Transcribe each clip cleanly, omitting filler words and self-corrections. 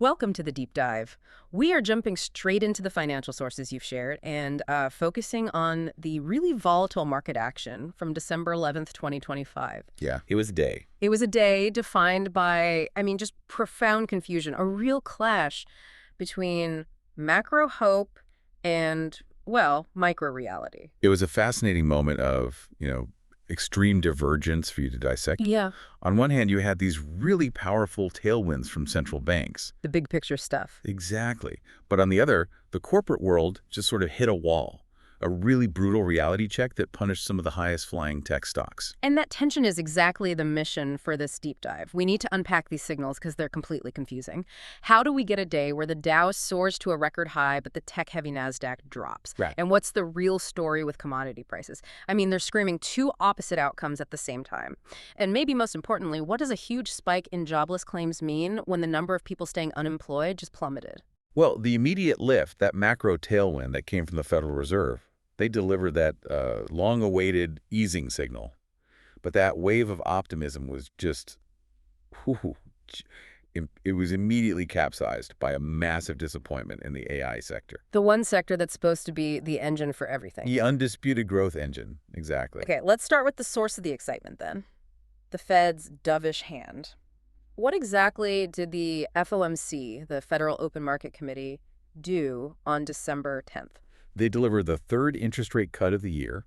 Welcome to the deep dive. We are jumping straight into the financial sources you've shared and focusing on the really volatile market action from December 11th, 2025. Yeah, it was a day. It was a day defined by, just profound confusion, a real clash between macro hope and, well, micro reality. It was a fascinating moment of, extreme divergence for you to dissect. Yeah. On one hand, you had these really powerful tailwinds from central banks. The big picture stuff. Exactly. But on the other, the corporate world just sort of hit a wall, a really brutal reality check that punished some of the highest flying tech stocks. And that tension is exactly the mission for this deep dive. We need to unpack these signals because they're completely confusing. How do we get a day where the Dow soars to a record high, but the tech-heavy Nasdaq drops? Right. And what's the real story with commodity prices? They're screaming two opposite outcomes at the same time. And maybe most importantly, what does a huge spike in jobless claims mean when the number of people staying unemployed just plummeted? Well, the immediate lift, that macro tailwind that came from the Federal Reserve, they delivered that long-awaited easing signal. But that wave of optimism was just, it was immediately capsized by a massive disappointment in the AI sector. The one sector that's supposed to be the engine for everything. The undisputed growth engine, exactly. Okay, let's start with the source of the excitement then. The Fed's dovish hand. What exactly did the FOMC, the Federal Open Market Committee, do on December 10th? They delivered the third interest rate cut of the year.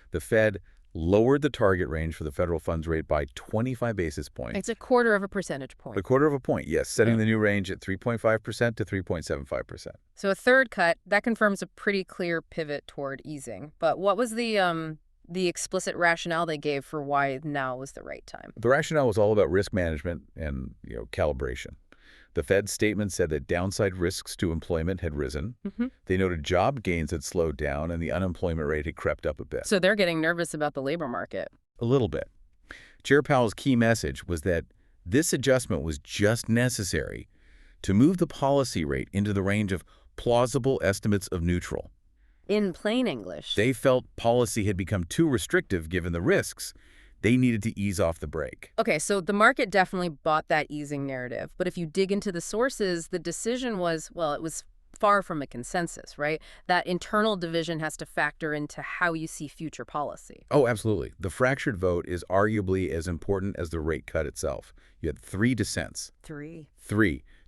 The Fed lowered the target range for the federal funds rate by 25 basis points. It's a quarter of a percentage point. A quarter of a point, yes, setting the new range at 3.5% to 3.75%. So a third cut, that confirms a pretty clear pivot toward easing. But what was the explicit rationale they gave for why now was the right time? The rationale was all about risk management and, calibration. The Fed's statement said that downside risks to employment had risen. They noted job gains had slowed down and the unemployment rate had crept up a bit. So they're getting nervous about the labor market. A little bit. Chair Powell's key message was that this adjustment was just necessary to move the policy rate into the range of plausible estimates of neutral. In plain English. They felt policy had become too restrictive given the risks. They needed to ease off the brake. Okay, so the market definitely bought that easing narrative. But if you dig into the sources, the decision was, well, it was far from a consensus, right? That internal division has to factor into how you see future policy. Oh, absolutely. The fractured vote is arguably as important as the rate cut itself. You had 3 dissents. Three.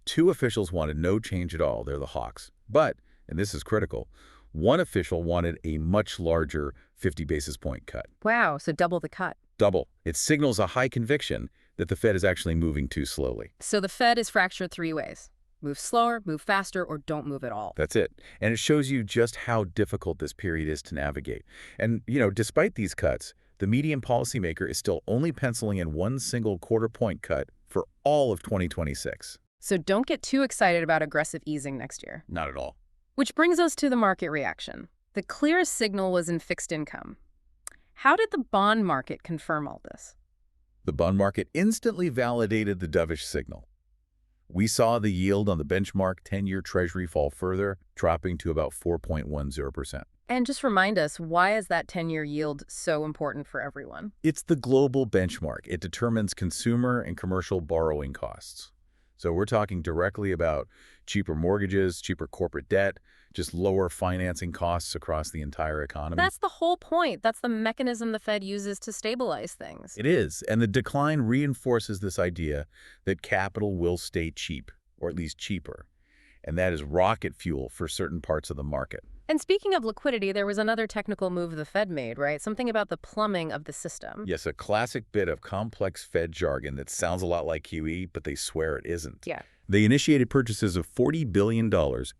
2 officials wanted no change at all. They're the hawks. But, and this is critical, one official wanted a much larger 50 basis point cut. Wow, so double the cut. Double. It signals a high conviction that the Fed is actually moving too slowly. So the Fed is fractured 3 ways. Move slower, move faster, or don't move at all. That's it. And it shows you just how difficult this period is to navigate. And, despite these cuts, the median policymaker is still only penciling in one single quarter-point cut for all of 2026. So don't get too excited about aggressive easing next year. Not at all. Which brings us to the market reaction. The clearest signal was in fixed income. How did the bond market confirm all this? The bond market instantly validated the dovish signal. We saw the yield on the benchmark 10-year Treasury fall further, dropping to about 4.10%. And just remind us, why is that 10-year yield so important for everyone? It's the global benchmark. It determines consumer and commercial borrowing costs. So we're talking directly about cheaper mortgages, cheaper corporate debt, just lower financing costs across the entire economy. That's the whole point. That's the mechanism the Fed uses to stabilize things. It is, and the decline reinforces this idea that capital will stay cheap, or at least cheaper, and that is rocket fuel for certain parts of the market. And speaking of liquidity, there was another technical move the Fed made, right? Something about the plumbing of the system. Yes, a classic bit of complex Fed jargon that sounds a lot like QE, but they swear it isn't. Yeah. They initiated purchases of $40 billion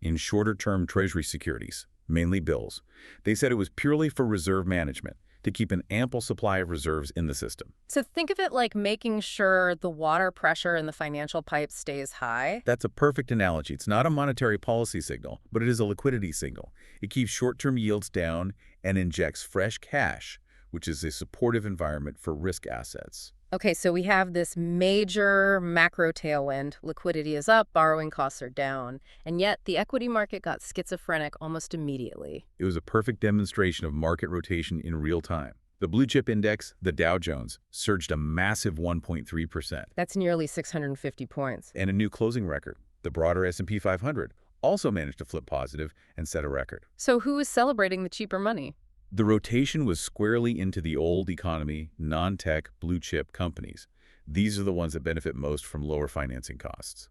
in shorter-term Treasury securities, mainly bills. They said it was purely for reserve management, to keep an ample supply of reserves in the system. So think of it like making sure the water pressure in the financial pipe stays high. That's a perfect analogy. It's not a monetary policy signal, but it is a liquidity signal. It keeps short-term yields down and injects fresh cash, which is a supportive environment for risk assets. Okay, so we have this major macro tailwind. Liquidity is up, borrowing costs are down, and yet the equity market got schizophrenic almost immediately. It was a perfect demonstration of market rotation in real time. The blue chip index, the Dow Jones, surged a massive 1.3%. That's nearly 650 points. And a new closing record. The broader S&P 500 also managed to flip positive and set a record. So who is celebrating the cheaper money? The rotation was squarely into the old economy, non-tech, blue-chip companies. These are the ones that benefit most from lower financing costs.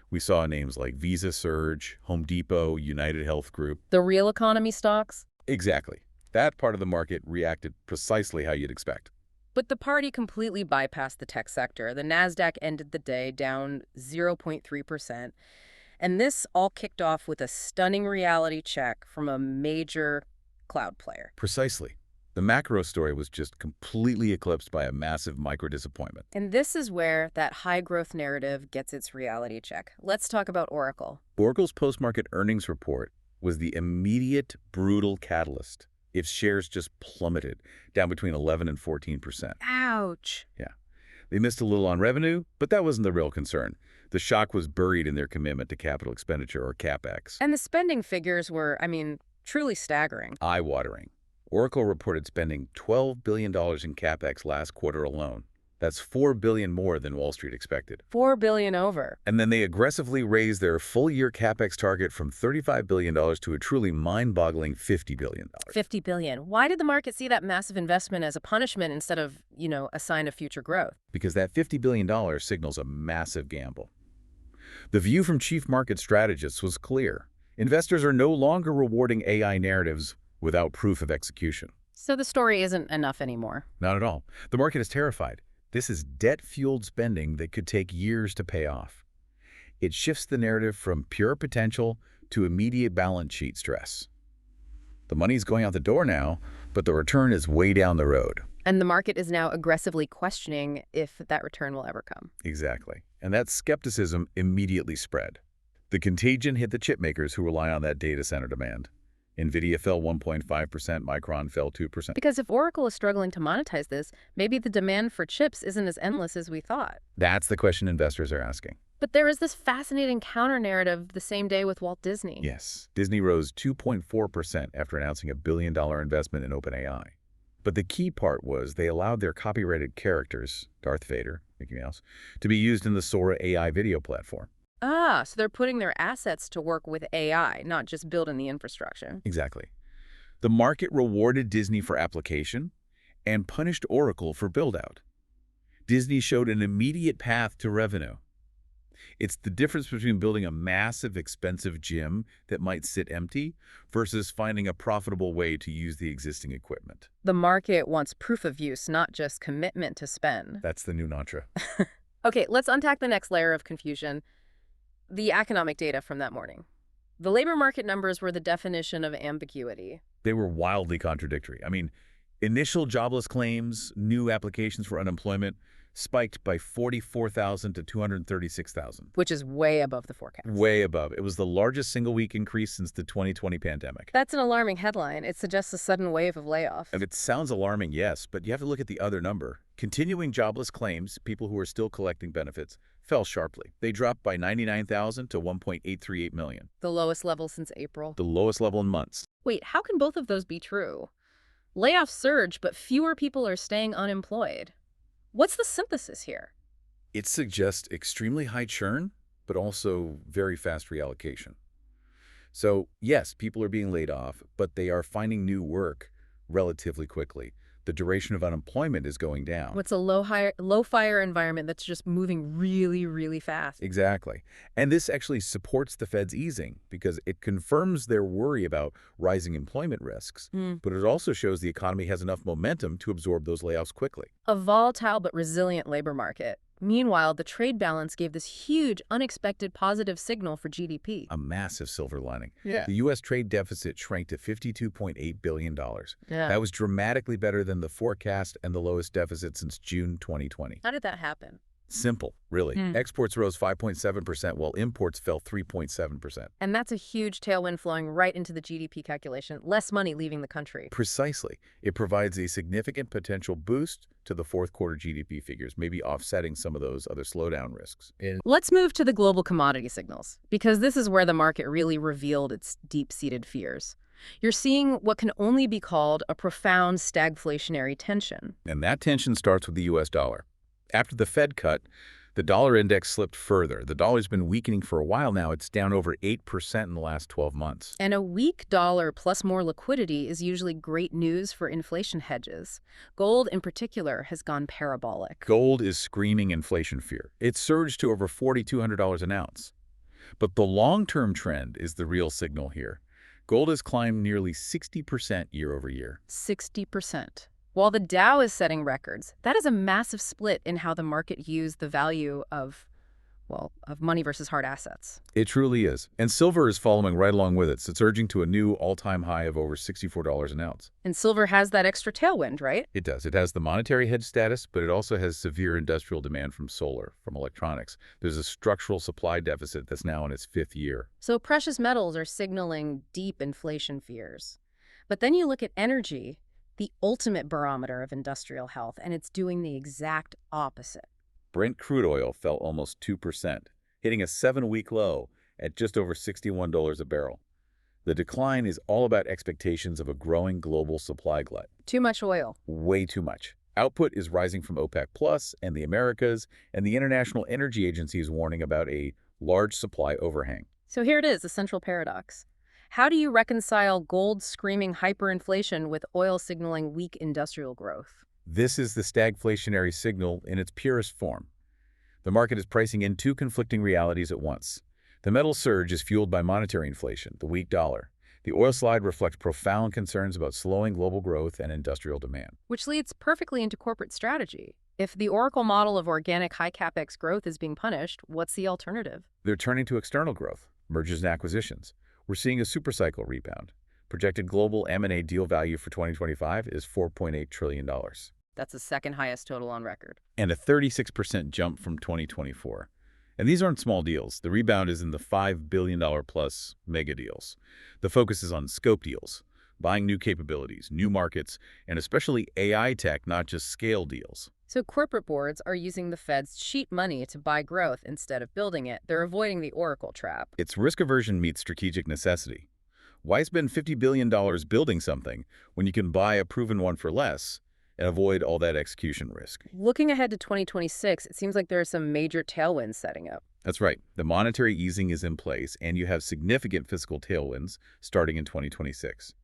We saw names like Visa surge, Home Depot, United Health Group. The real economy stocks? Exactly. That part of the market reacted precisely how you'd expect. But the party completely bypassed the tech sector. The Nasdaq ended the day down 0.3%. And this all kicked off with a stunning reality check from a major cloud player. Precisely. The macro story was just completely eclipsed by a massive micro-disappointment. And this is where that high-growth narrative gets its reality check. Let's talk about Oracle. Oracle's post-market earnings report was the immediate, brutal catalyst. Its shares just plummeted, down between 11 and 14%. Ouch. Yeah. They missed a little on revenue, but that wasn't the real concern. The shock was buried in their commitment to capital expenditure, or CapEx. And the spending figures were, truly staggering. Eye-watering. Oracle reported spending $12 billion in CapEx last quarter alone. That's $4 billion more than Wall Street expected. $4 billion over. And then they aggressively raised their full-year CapEx target from $35 billion to a truly mind-boggling $50 billion. $50 billion. Why did the market see that massive investment as a punishment instead of, a sign of future growth? Because that $50 billion signals a massive gamble. The view from chief market strategists was clear. Investors are no longer rewarding AI narratives without proof of execution. So the story isn't enough anymore. Not at all. The market is terrified. This is debt-fueled spending that could take years to pay off. It shifts the narrative from pure potential to immediate balance sheet stress. The money's going out the door now, but the return is way down the road. And the market is now aggressively questioning if that return will ever come. Exactly. And that skepticism immediately spread. The contagion hit the chip makers who rely on that data center demand. NVIDIA fell 1.5%, Micron fell 2%. Because if Oracle is struggling to monetize this, maybe the demand for chips isn't as endless as we thought. That's the question investors are asking. But there is this fascinating counter-narrative the same day with Walt Disney. Yes, Disney rose 2.4% after announcing a billion-dollar investment in OpenAI. But the key part was they allowed their copyrighted characters, Darth Vader, Mickey Mouse, to be used in the Sora AI video platform. Ah, so they're putting their assets to work with AI, not just building the infrastructure. Exactly. The market rewarded Disney for application and punished Oracle for build-out. Disney showed an immediate path to revenue. It's the difference between building a massive, expensive gym that might sit empty versus finding a profitable way to use the existing equipment. The market wants proof of use, not just commitment to spend. That's the new mantra. Okay, let's unpack the next layer of confusion. The economic data from that morning. The labor market numbers were the definition of ambiguity. They were wildly contradictory. Initial jobless claims, new applications for unemployment, spiked by 44,000 to 236,000. Which is way above the forecast. Way above. It was the largest single-week increase since the 2020 pandemic. That's an alarming headline. It suggests a sudden wave of layoffs. And it sounds alarming, yes, but you have to look at the other number. Continuing jobless claims, people who are still collecting benefits, fell sharply. They dropped by 99,000 to 1.838 million. The lowest level since April. The lowest level in months. Wait, how can both of those be true? Layoffs surge, but fewer people are staying unemployed. What's the synthesis here? It suggests extremely high churn, but also very fast reallocation. So, yes, people are being laid off, but they are finding new work relatively quickly. The duration of unemployment is going down. What's a low-fire environment that's just moving really, really fast? Exactly. And this actually supports the Fed's easing because it confirms their worry about rising employment risks, but it also shows the economy has enough momentum to absorb those layoffs quickly. A volatile but resilient labor market. Meanwhile, the trade balance gave this huge, unexpected positive signal for GDP. A massive silver lining. Yeah. The U.S. trade deficit shrank to $52.8 billion. Yeah. That was dramatically better than the forecast and the lowest deficit since June 2020. How did that happen? Simple, really. Exports rose 5.7%, while imports fell 3.7%. And that's a huge tailwind flowing right into the GDP calculation, less money leaving the country. Precisely. It provides a significant potential boost to the fourth quarter GDP figures, maybe offsetting some of those other slowdown risks. Let's move to the global commodity signals, because this is where the market really revealed its deep-seated fears. You're seeing what can only be called a profound stagflationary tension. And that tension starts with the U.S. dollar. After the Fed cut, The dollar index slipped further. The dollar's been weakening for a while now. It's down over 8% in the last 12 months. And a weak dollar plus more liquidity is usually great news for inflation hedges. Gold, in particular, has gone parabolic. Gold is screaming inflation fear. It surged to over $4,200 an ounce. But the long-term trend is the real signal here. Gold has climbed nearly 60% year over year. 60%. While the Dow is setting records, that is a massive split in how the market views the value of, well, of money versus hard assets. It truly is. And silver is following right along with it. So it's surging to a new all-time high of over $64 an ounce. And silver has that extra tailwind, right? It does. It has the monetary hedge status, but it also has severe industrial demand from solar, from electronics. There's a structural supply deficit that's now in its 5th year. So precious metals are signaling deep inflation fears. But then you look at energy, the ultimate barometer of industrial health, and it's doing the exact opposite. Brent crude oil fell almost 2%, hitting a 7-week low at just over $61 a barrel. The decline is all about expectations of a growing global supply glut. Too much oil. Way too much. Output is rising from OPEC Plus and the Americas, and the International Energy Agency is warning about a large supply overhang. So here it is, the central paradox. How do you reconcile gold screaming hyperinflation with oil signaling weak industrial growth? This is the stagflationary signal in its purest form. The market is pricing in two conflicting realities at once. The metal surge is fueled by monetary inflation, the weak dollar. The oil slide reflects profound concerns about slowing global growth and industrial demand. Which leads perfectly into corporate strategy. If the Oracle model of organic high capex growth is being punished, what's the alternative? They're turning to external growth, mergers and acquisitions. We're seeing a supercycle rebound. Projected global M&A deal value for 2025 is $4.8 trillion. That's the second highest total on record. And a 36% jump from 2024. And these aren't small deals. The rebound is in the $5 billion plus mega deals. The focus is on scope deals, buying new capabilities, new markets, and especially AI tech, not just scale deals. So corporate boards are using the Fed's cheap money to buy growth instead of building it. They're avoiding the Oracle trap. It's risk aversion meets strategic necessity. Why spend $50 billion building something when you can buy a proven one for less and avoid all that execution risk? Looking ahead to 2026, it seems like there are some major tailwinds setting up. That's right. The monetary easing is in place, and you have significant fiscal tailwinds starting in 2026.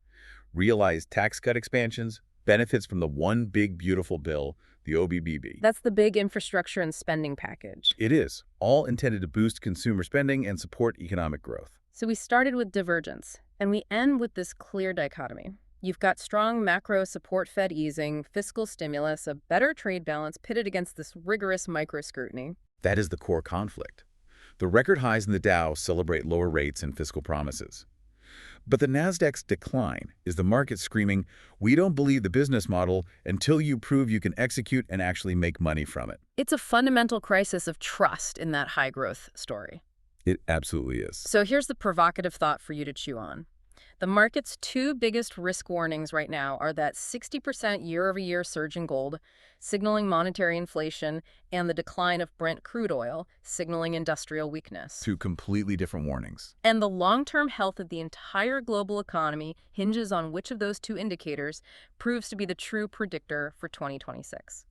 Realized tax cut expansions, benefits from the One Big Beautiful Bill, the OBBB. That's the big infrastructure and spending package. It is, all intended to boost consumer spending and support economic growth. So we started with divergence, and we end with this clear dichotomy. You've got strong macro support Fed easing, fiscal stimulus, a better trade balance pitted against this rigorous micro-scrutiny. That is the core conflict. The record highs in the Dow celebrate lower rates and fiscal promises. But the Nasdaq's decline is the market screaming, "We don't believe the business model until you prove you can execute and actually make money from it." It's a fundamental crisis of trust in that high-growth story. It absolutely is. So here's the provocative thought for you to chew on. The market's two biggest risk warnings right now are that 60% year-over-year surge in gold, signaling monetary inflation, and the decline of Brent crude oil, signaling industrial weakness. Two completely different warnings. And the long-term health of the entire global economy hinges on which of those two indicators proves to be the true predictor for 2026.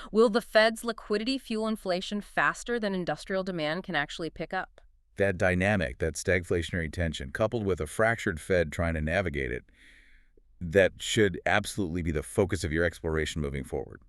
Will the Fed's liquidity fuel inflation faster than industrial demand can actually pick up? That dynamic, that stagflationary tension, coupled with a fractured Fed trying to navigate it, that should absolutely be the focus of your exploration moving forward.